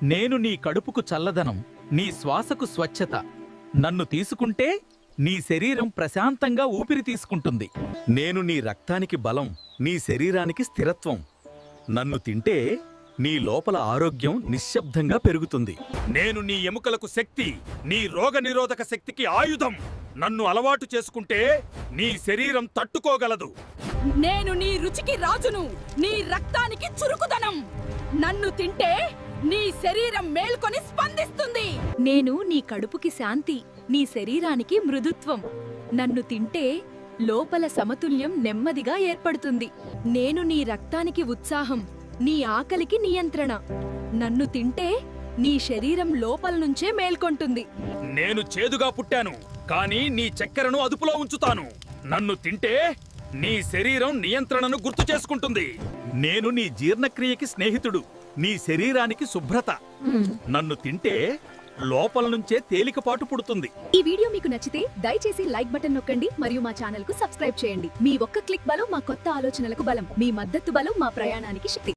నేను నీ కడుపుకు చల్లదనం, నీ శ్వాసకు స్వచ్ఛత. నన్ను తీసుకుంటే నీ శరీరం ప్రశాంతంగా ఊపిరి తీసుకుంటుంది. నేను నీ రక్తానికి బలం, నీ శరీరానికి స్థిరత్వం. నన్ను తింటే నీ లోపల ఆరోగ్యం నిశ్శబ్దంగా పెరుగుతుంది. నేను నీ ఎముకలకు శక్తి, నీ రోగనిరోధక శక్తికి ఆయుధం. నన్ను అలవాటు చేసుకుంటే నీ శరీరం తట్టుకోగలదు. నేను నీ రుచికి రాజును, నీ రక్తానికి చురుకుదనం. నన్ను తింటే నీ శరీరం మేల్కొని స్పందిస్తుంది. నేను నీ కడుపుకి శాంతి, నీ శరీరానికి మృదుత్వం. నన్ను తింటే లోపల సమతుల్యం నెమ్మదిగా ఏర్పడుతుంది. నేను నీ రక్తానికి ఉత్సాహం, నీ ఆకలికి నియంత్రణ. నన్ను తింటే నీ శరీరం లోపల నుంచే మేల్కొంటుంది. నేను చేదుగా పుట్టాను, కానీ నీ చక్కెరను అదుపులో ఉంచుతాను. నన్ను తింటే నీ శరీరం నియంత్రణను గుర్తు చేసుకుంటుంది. నేను నీ జీర్ణక్రియకి స్నేహితుడు, నీ శరీరానికి శుభ్రత. నన్ను తింటే లోపల నుంచే తేలికపాటు పుడుతుంది. ఈ వీడియో మీకు నచ్చితే దయచేసి లైక్ బటన్ నొక్కండి మరియు మా ఛానల్ కు సబ్స్క్రైబ్ చేయండి. మీ ఒక్క క్లిక్ బలం మా కొత్త ఆలోచనలకు బలం, మీ మద్దతు బలం మా ప్రయాణానికి శక్తి.